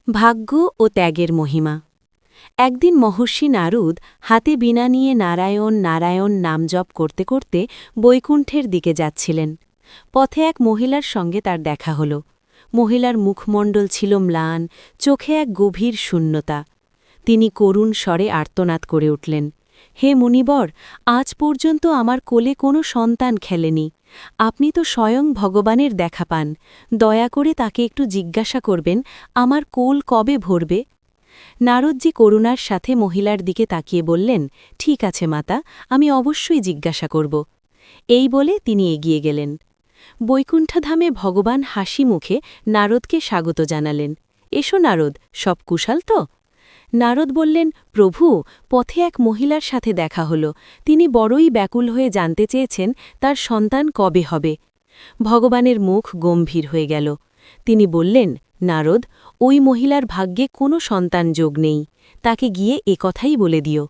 ভাগ্য ও ত্যাগের মহিমা। একদিন মহর্ষি নারদ হাতে বীণা নিয়ে নারায়ণ নারায়ণ নাম জপ করতে করতে বৈকুণ্ঠের দিকে যাচ্ছিলেন। পথে এক মহিলার সঙ্গে তার দেখা হল। মহিলার মুখমণ্ডল ছিল ম্লান, চোখে এক গভীর শূন্যতা। তিনি করুণ স্বরে আর্তনাদ করে উঠলেন, হে মুনিবর, আজ পর্যন্ত আমার কোলে কোনো সন্তান খেলেনি। আপনি তো স্বয়ং ভগবানের দেখা পান, দয়া করে তাকে একটু জিজ্ঞাসা করবেন আমার কোল কবে ভরবে। নারদজি করুণার সাথে মহিলার দিকে তাকিয়ে বললেন, ঠিক আছে মাতা, আমি অবশ্যই জিজ্ঞাসা করব। এই বলে তিনি এগিয়ে গেলেন। বৈকুণ্ঠধামে ভগবান হাসি মুখে নারদকে স্বাগত জানালেন, এসো নারদ, সব কুশল তো? নারদ বললেন, প্রভু, পথে এক মহিলার সাথে দেখা হল, তিনি বড়ই ব্যাকুল হয়ে জানতে চেয়েছেন তার সন্তান কবে হবে। ভগবানের মুখ গম্ভীর হয়ে গেল। তিনি বললেন, নারদ, ওই মহিলার ভাগ্যে কোনো সন্তান যোগ নেই, তাকে গিয়ে কথাই বলে দিও।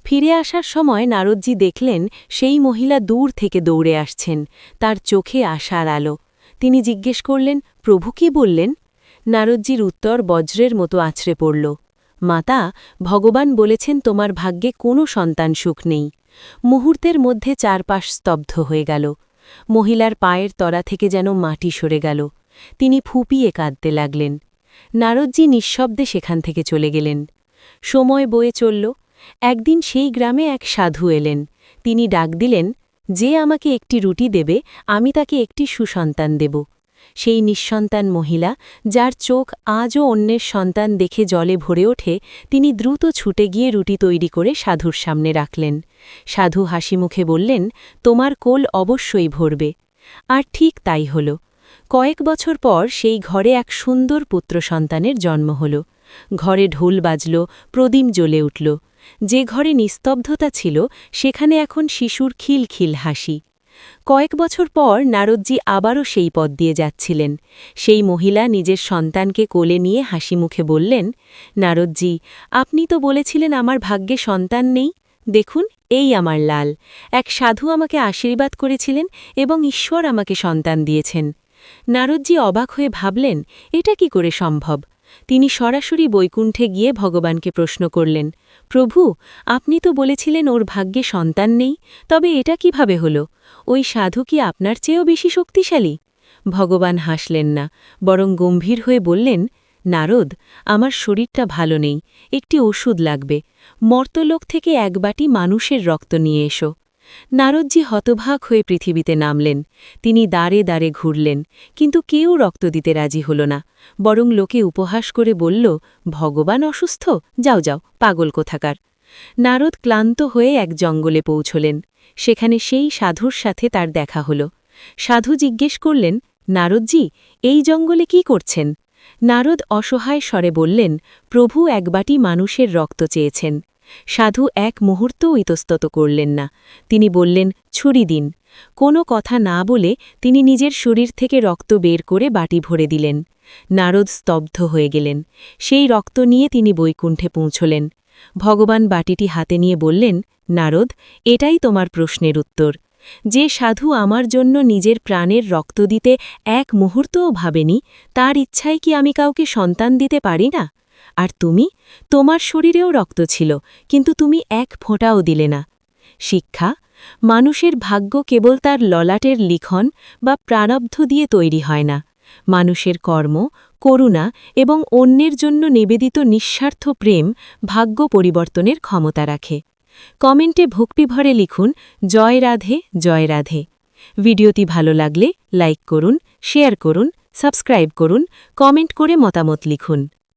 ফিরে আসার সময় নারদজি দেখলেন সেই মহিলা দূর থেকে দৌড়ে আসছেন, তার চোখে আশার আলো। তিনি জিজ্ঞেস করলেন, প্রভু কি বললেন? নারদজির উত্তর বজ্রের মতো আছড়ে পড়ল, মাতা, ভগবান বলেছেন তোমার ভাগ্যে কোনো সন্তান সুখ নেই। মুহূর্তের মধ্যে চারপাশ স্তব্ধ হয়ে গেল। মহিলার পায়ের তলা থেকে যেন মাটি সরে গেল। তিনি ফুঁপিয়ে কাঁদতে লাগলেন। নারদজি নিঃশব্দে সেখান থেকে চলে গেলেন। সময় বয়ে চলল। একদিন সেই গ্রামে এক সাধু এলেন। তিনি ডাক দিলেন, যে আমাকে একটি রুটি দেবে আমি তাকে একটি সুসন্তান দেব। সেই নিঃসন্তান মহিলা, যার চোখ আজও অন্যের সন্তান দেখে জলে ভরে ওঠে, তিনি দ্রুত ছুটে গিয়ে রুটি তৈরি করে সাধুর সামনে রাখলেন। সাধু হাসিমুখে বললেন, তোমার কোল অবশ্যই ভরবে। আর ঠিক তাই হল। কয়েক বছর পর সেই ঘরে এক সুন্দর পুত্র সন্তানের জন্ম হল। ঘরে ঢোল বাজল, প্রদীপ জ্বলে উঠল। যে ঘরে নিস্তব্ধতা ছিল সেখানে এখন শিশুর খিলখিল হাসি। কয়েক বছর পর নারদজি আবারও সেই পথ দিয়ে যাচ্ছিলেন। সেই মহিলা নিজের সন্তানকে কোলে নিয়ে হাসিমুখে বললেন, নারদজি, আপনি তো বলেছিলেন আমার ভাগ্যে সন্তান নেই। দেখুন, এই আমার লাল। এক সাধু আমাকে আশীর্বাদ করেছিলেন এবং ঈশ্বর আমাকে সন্তান দিয়েছেন। নারদজি অবাক হয়ে ভাবলেন, এটা কি করে সম্ভব? তিনি সরাসরি বৈকুণ্ঠে গিয়ে ভগবানকে প্রশ্ন করলেন, প্রভু, আপনি তো বলেছিলেন ওর ভাগ্যে সন্তান নেই, তবে এটা কিভাবে হল? ওই সাধু কি আপনার চেয়েও বেশি শক্তিশালী? ভগবান হাসলেন না, বরং গম্ভীর হয়ে বললেন, নারদ, আমার শরীরটা ভালো নেই, একটি ওষুধ লাগবে। মর্তলোক থেকে এক বাটি মানুষের রক্ত নিয়ে এসো। নারদজি হতভাগ হয়ে পৃথিবীতে নামলেন। তিনি দাঁড়ে দাঁড়ে ঘুরলেন, কিন্তু কেউ রক্ত দিতে রাজি হল না। বরং লোকে উপহাস করে বলল, ভগবান অসুস্থ, যাও যাও, পাগল কোথাকার। নারদ ক্লান্ত হয়ে এক জঙ্গলে পৌঁছলেন। সেখানে সেই সাধুর সাথে তার দেখা হল। সাধু জিজ্ঞেস করলেন, নারদজি, এই জঙ্গলে কি করছেন? নারদ অসহায় স্বরে বললেন, প্রভু এক বাটি মানুষের রক্ত চেয়েছেন। সাধু এক মুহূর্তও ইতস্তত করলেন না। তিনি বললেন, ছুরি দিন। কোনো কথা না বলে তিনি নিজের শরীর থেকে রক্ত বের করে বাটি ভরে দিলেন। নারদ স্তব্ধ হয়ে গেলেন। সেই রক্ত নিয়ে তিনি বৈকুণ্ঠে পৌঁছলেন। ভগবান বাটিটি হাতে নিয়ে বললেন, নারদ, এটাই তোমার প্রশ্নের উত্তর। যে সাধু আমার জন্য নিজের প্রাণের রক্ত দিতে এক মুহূর্তও ভাবেনি, তার ইচ্ছায় কি আমি কাউকে সন্তান দিতে পারি না? আর তুমি, তোমার শরীরেও রক্ত ছিল, কিন্তু তুমি এক ফোঁটাও দিলে না। শিক্ষা: মানুষের ভাগ্য কেবল তার ললাটের লিখন বা প্রারব্ধ দিয়ে তৈরি হয় না। মানুষের কর্ম, করুণা এবং অন্যের জন্য নিবেদিত নিঃস্বার্থ প্রেম ভাগ্য পরিবর্তনের ক্ষমতা রাখে। কমেন্টে ভক্তিভরে লিখুন, জয় রাধে, জয় রাধে। ভিডিওটি ভালো লাগলে লাইক করুন, শেয়ার করুন, সাবস্ক্রাইব করুন, কমেন্ট করে মতামত লিখুন।